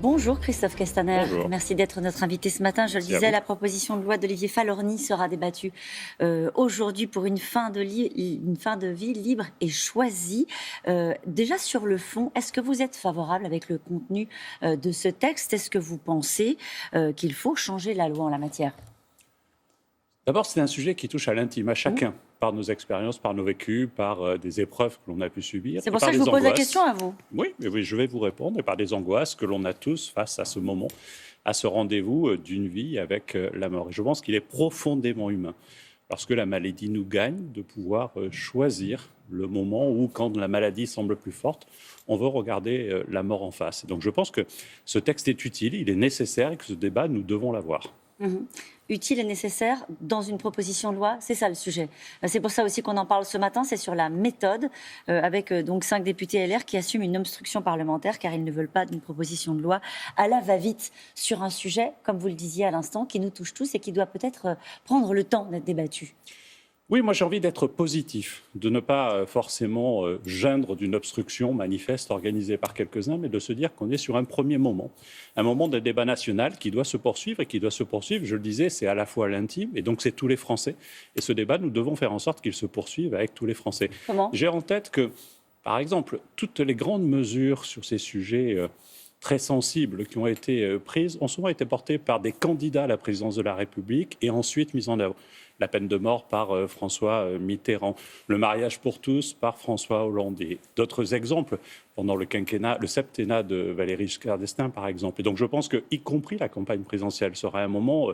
Bonjour Christophe Castaner, Bonjour. merci d'être notre invité ce matin. Je le disais, la proposition de loi d'Olivier Falorni sera débattue aujourd'hui pour une fin de vie libre et choisie. Déjà sur le fond, est-ce que vous êtes favorable avec le contenu de ce texte? Est-ce que vous pensez qu'il faut changer la loi en la matière? D'abord, c'est un sujet qui touche à l'intime, à chacun, par nos expériences, par nos vécus, par des épreuves que l'on a pu subir. C'est pour ça que je vous pose la question à vous. Oui, je vais vous répondre, et par des angoisses que l'on a tous face à ce moment, à ce rendez-vous d'une vie avec la mort. Et je pense qu'il est profondément humain, lorsque la maladie nous gagne, de pouvoir choisir le moment où, quand la maladie semble plus forte, on veut regarder la mort en face. Et donc je pense que ce texte est utile, il est nécessaire, et que ce débat, nous devons l'avoir. Utile et nécessaire dans une proposition de loi, c'est ça le sujet. C'est pour ça aussi qu'on en parle ce matin, c'est sur la méthode, avec donc 5 députés LR qui assument une obstruction parlementaire car ils ne veulent pas d'une proposition de loi à la va-vite sur un sujet, comme vous le disiez à l'instant, qui nous touche tous et qui doit peut-être prendre le temps d'être débattu. Oui, moi j'ai envie d'être positif, de ne pas forcément geindre d'une obstruction manifeste organisée par quelques-uns, mais de se dire qu'on est sur un premier moment, un moment de débat national qui doit se poursuivre et qui doit se poursuivre, je le disais, c'est à la fois l'intime et donc c'est tous les Français. Et ce débat, nous devons faire en sorte qu'il se poursuive avec tous les Français. Comment ? J'ai en tête que, par exemple, toutes les grandes mesures sur ces sujets très sensibles qui ont été prises ont souvent été portées par des candidats à la présidence de la République et ensuite mises en œuvre. La peine de mort par François Mitterrand, le mariage pour tous par François Hollande et d'autres exemples pendant le quinquennat, le septennat de Valéry Giscard d'Estaing par exemple. Et donc je pense que, y compris la campagne présidentielle, sera un moment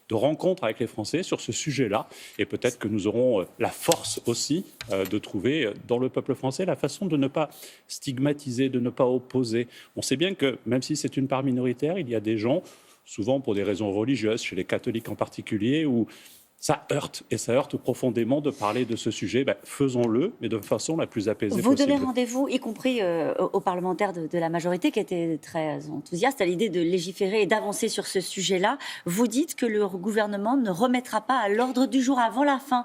de rencontre avec les Français sur ce sujet-là. Et peut-être que nous aurons la force aussi de trouver dans le peuple français la façon de ne pas stigmatiser, de ne pas opposer. On sait bien que même si c'est une part minoritaire, il y a des gens, souvent pour des raisons religieuses, chez les catholiques en particulier, où ça heurte, et ça heurte profondément de parler de ce sujet. Faisons-le, mais de façon la plus apaisée possible. Vous donnez rendez-vous, y compris aux parlementaires de la majorité, qui étaient très enthousiastes à l'idée de légiférer et d'avancer sur ce sujet-là. Vous dites que le gouvernement ne remettra pas à l'ordre du jour, avant la fin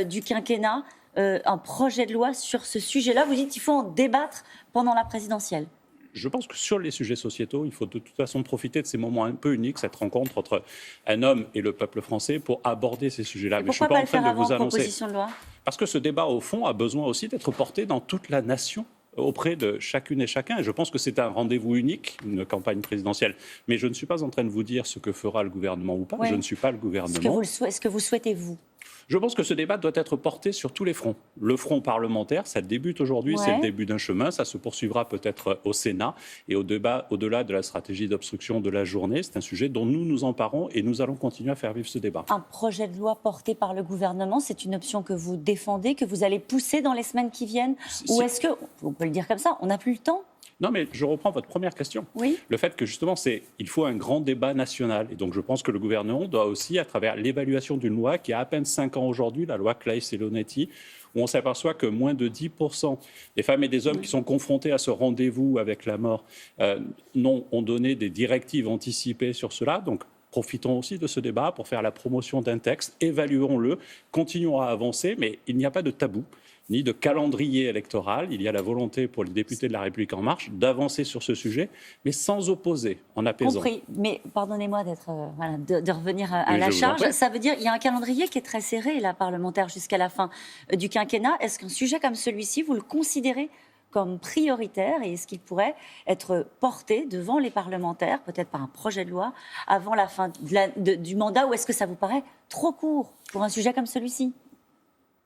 du quinquennat, un projet de loi sur ce sujet-là. Vous dites qu'il faut en débattre pendant la présidentielle. Je pense que sur les sujets sociétaux, il faut de toute façon profiter de ces moments un peu uniques, cette rencontre entre un homme et le peuple français, pour aborder ces sujets-là. Mais je ne suis pas en train de vous annoncer. Proposition de loi ? Parce que ce débat, au fond, a besoin aussi d'être porté dans toute la nation, auprès de chacune et chacun. Et je pense que c'est un rendez-vous unique, une campagne présidentielle. Mais je ne suis pas en train de vous dire ce que fera le gouvernement ou pas. Oui. Je ne suis pas le gouvernement. Est-ce que vous souhaitez, vous ? Je pense que ce débat doit être porté sur tous les fronts. Le front parlementaire, ça débute aujourd'hui, c'est le début d'un chemin. Ça se poursuivra peut-être au Sénat. Et au-delà de la stratégie d'obstruction de la journée, c'est un sujet dont nous nous emparons et nous allons continuer à faire vivre ce débat. Un projet de loi porté par le gouvernement, c'est une option que vous défendez, que vous allez pousser dans les semaines qui viennent ? Ou est-ce que, on peut le dire comme ça, on n'a plus le temps ? Non, mais je reprends votre première question. Oui. Le fait que, justement, il faut un grand débat national. Et donc, je pense que le gouvernement doit aussi, à travers l'évaluation d'une loi qui a à peine 5 ans aujourd'hui, la loi Claes-Leonetti, où on s'aperçoit que moins de 10% des femmes et des hommes qui sont confrontés à ce rendez-vous avec la mort ont donné des directives anticipées sur cela. Donc, profitons aussi de ce débat pour faire la promotion d'un texte, évaluons-le, continuons à avancer, mais il n'y a pas de tabou, ni de calendrier électoral. Il y a la volonté pour les députés de La République En Marche d'avancer sur ce sujet, mais sans opposer, en apaisant. Compris, mais pardonnez-moi de revenir à la charge. Ça veut dire qu'il y a un calendrier qui est très serré, la parlementaire, jusqu'à la fin du quinquennat. Est-ce qu'un sujet comme celui-ci, vous le considérez comme prioritaire, et est-ce qu'il pourrait être porté devant les parlementaires, peut-être par un projet de loi, avant la fin du mandat, ou est-ce que ça vous paraît trop court pour un sujet comme celui-ci ?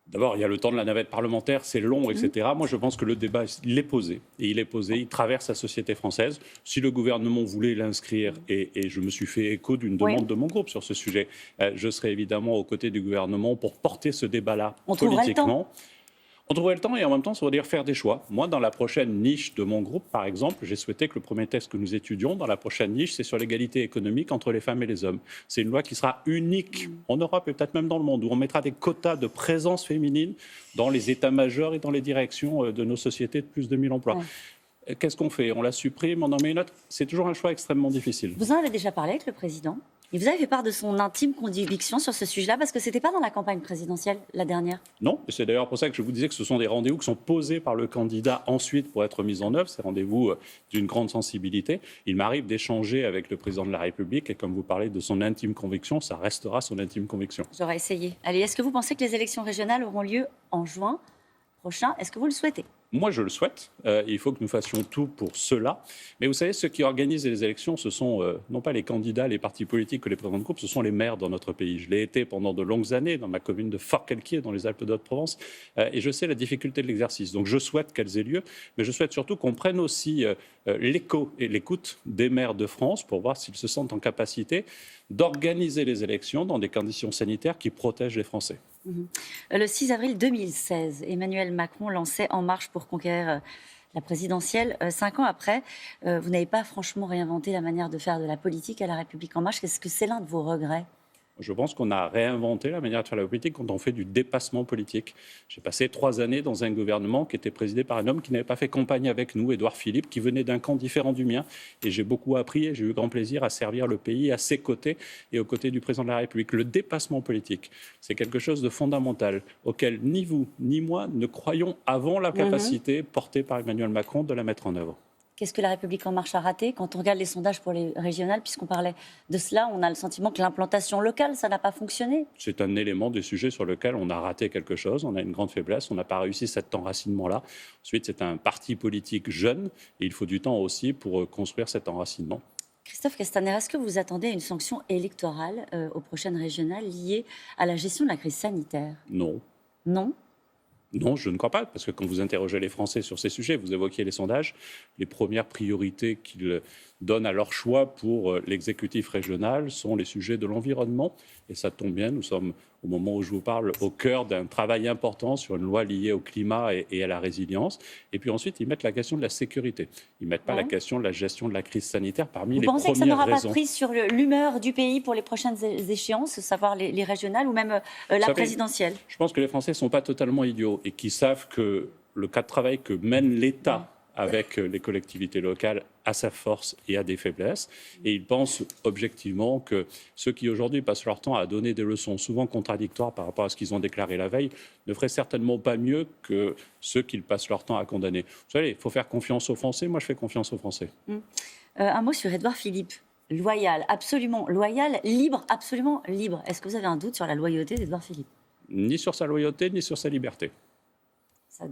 D'abord, il y a le temps de la navette parlementaire, c'est long, etc. Moi, je pense que le débat, il est posé. Et il est posé, il traverse la société française. Si le gouvernement voulait l'inscrire, et je me suis fait écho d'une demande de mon groupe sur ce sujet, je serai évidemment aux côtés du gouvernement pour porter ce débat-là politiquement. On trouverait le temps et en même temps, ça veut dire faire des choix. Moi, dans la prochaine niche de mon groupe, par exemple, j'ai souhaité que le premier texte que nous étudions dans la prochaine niche, c'est sur l'égalité économique entre les femmes et les hommes. C'est une loi qui sera unique en Europe et peut-être même dans le monde, où on mettra des quotas de présence féminine dans les états-majors et dans les directions de nos sociétés de plus de 1000 emplois. Qu'est-ce qu'on fait ? On la supprime, on en met une autre ? C'est toujours un choix extrêmement difficile. Vous en avez déjà parlé avec le président ? Et vous avez fait part de son intime conviction sur ce sujet-là, parce que ce n'était pas dans la campagne présidentielle, la dernière. Non, et c'est d'ailleurs pour ça que je vous disais que ce sont des rendez-vous qui sont posés par le candidat ensuite pour être mis en œuvre, ces rendez-vous d'une grande sensibilité. Il m'arrive d'échanger avec le président de la République, et comme vous parlez de son intime conviction, ça restera son intime conviction. J'aurais essayé. Allez, est-ce que vous pensez que les élections régionales auront lieu en juin prochain? Est-ce que vous le souhaitez? Moi, je le souhaite. Il faut que nous fassions tout pour cela. Mais vous savez, ceux qui organisent les élections, ce sont non pas les candidats, les partis politiques ou les présidents de groupe, ce sont les maires dans notre pays. Je l'ai été pendant de longues années dans ma commune de Forcalquier, dans les Alpes-de-Haute-Provence, et je sais la difficulté de l'exercice. Donc je souhaite qu'elles aient lieu, mais je souhaite surtout qu'on prenne aussi l'écho et l'écoute des maires de France pour voir s'ils se sentent en capacité d'organiser les élections dans des conditions sanitaires qui protègent les Français. Le 6 avril 2016, Emmanuel Macron lançait En Marche pour conquérir la présidentielle. 5 ans après, vous n'avez pas franchement réinventé la manière de faire de la politique à La République En Marche. Est-ce que c'est l'un de vos regrets ? Je pense qu'on a réinventé la manière de faire la politique quand on fait du dépassement politique. J'ai passé 3 années dans un gouvernement qui était présidé par un homme qui n'avait pas fait campagne avec nous, Édouard Philippe, qui venait d'un camp différent du mien. Et j'ai beaucoup appris et j'ai eu grand plaisir à servir le pays à ses côtés et aux côtés du président de la République. Le dépassement politique, c'est quelque chose de fondamental auquel ni vous ni moi ne croyons avant la capacité portée par Emmanuel Macron de la mettre en œuvre. Qu'est-ce que La République En Marche a raté? Quand on regarde les sondages pour les régionales, puisqu'on parlait de cela, on a le sentiment que l'implantation locale, ça n'a pas fonctionné. C'est un élément des sujets sur lequel on a raté quelque chose. On a une grande faiblesse. On n'a pas réussi cet enracinement-là. Ensuite, c'est un parti politique jeune et il faut du temps aussi pour construire cet enracinement. Christophe Castaner, est-ce que vous attendez une sanction électorale aux prochaines régionales liée à la gestion de la crise sanitaire? Non. Non? Non, je ne crois pas, parce que quand vous interrogez les Français sur ces sujets, vous évoquiez les sondages, les premières priorités qu'ils donnent à leur choix pour l'exécutif régional sont les sujets de l'environnement. Et ça tombe bien, nous sommes, au moment où je vous parle, au cœur d'un travail important sur une loi liée au climat et à la résilience. Et puis ensuite, ils mettent la question de la sécurité. Ils ne mettent pas la question de la gestion de la crise sanitaire parmi les premières raisons. Vous pensez que ça n'aura pas pris sur l'humeur du pays pour les prochaines échéances, savoir les régionales ou même la présidentielle? Je pense que les Français ne sont pas totalement idiots et qui savent que le cas de travail que mène l'État avec les collectivités locales a sa force et a des faiblesses. Et ils pensent objectivement que ceux qui aujourd'hui passent leur temps à donner des leçons souvent contradictoires par rapport à ce qu'ils ont déclaré la veille ne feraient certainement pas mieux que ceux qu'ils passent leur temps à condamner. Vous savez, il faut faire confiance aux Français. Moi, je fais confiance aux Français. Un mot sur Édouard Philippe. Loyal, absolument loyal, libre, absolument libre. Est-ce que vous avez un doute sur la loyauté d'Édouard Philippe? Ni sur sa loyauté, ni sur sa liberté.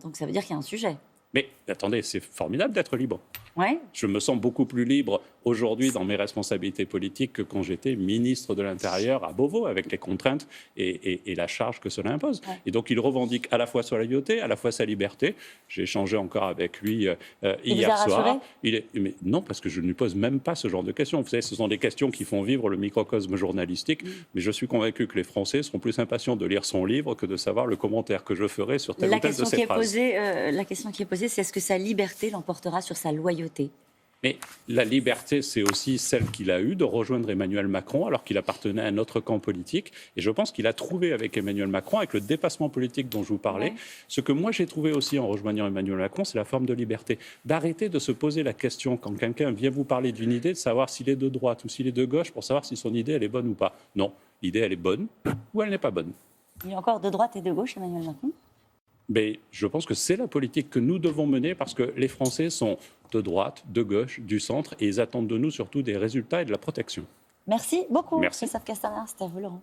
Donc ça veut dire qu'il y a un sujet. Mais attendez, c'est formidable d'être libre. Ouais. Je me sens beaucoup plus libre aujourd'hui dans mes responsabilités politiques que quand j'étais ministre de l'Intérieur à Beauvau, avec les contraintes et la charge que cela impose. Ouais. Et donc il revendique à la fois sa loyauté, à la fois sa liberté. J'ai échangé encore avec lui hier soir. Mais non, parce que je ne lui pose même pas ce genre de questions. Vous savez, ce sont des questions qui font vivre le microcosme journalistique. Mais je suis convaincu que les Français seront plus impatients de lire son livre que de savoir le commentaire que je ferai sur telle ou telle de ses phrases. La question qui est posée, c'est est-ce que sa liberté l'emportera sur sa loyauté? Mais la liberté, c'est aussi celle qu'il a eue de rejoindre Emmanuel Macron alors qu'il appartenait à un autre camp politique. Et je pense qu'il a trouvé avec Emmanuel Macron, avec le dépassement politique dont je vous parlais, ce que moi j'ai trouvé aussi en rejoignant Emmanuel Macron, c'est la forme de liberté. D'arrêter de se poser la question quand quelqu'un vient vous parler d'une idée, de savoir s'il est de droite ou s'il est de gauche pour savoir si son idée elle est bonne ou pas. Non, l'idée elle est bonne ou elle n'est pas bonne. Il y a encore de droite et de gauche, Emmanuel Macron? Mais je pense que c'est la politique que nous devons mener parce que les Français sont de droite, de gauche, du centre et ils attendent de nous surtout des résultats et de la protection. Merci beaucoup, Merci. Christophe Castaner. C'était à vous, Laurent.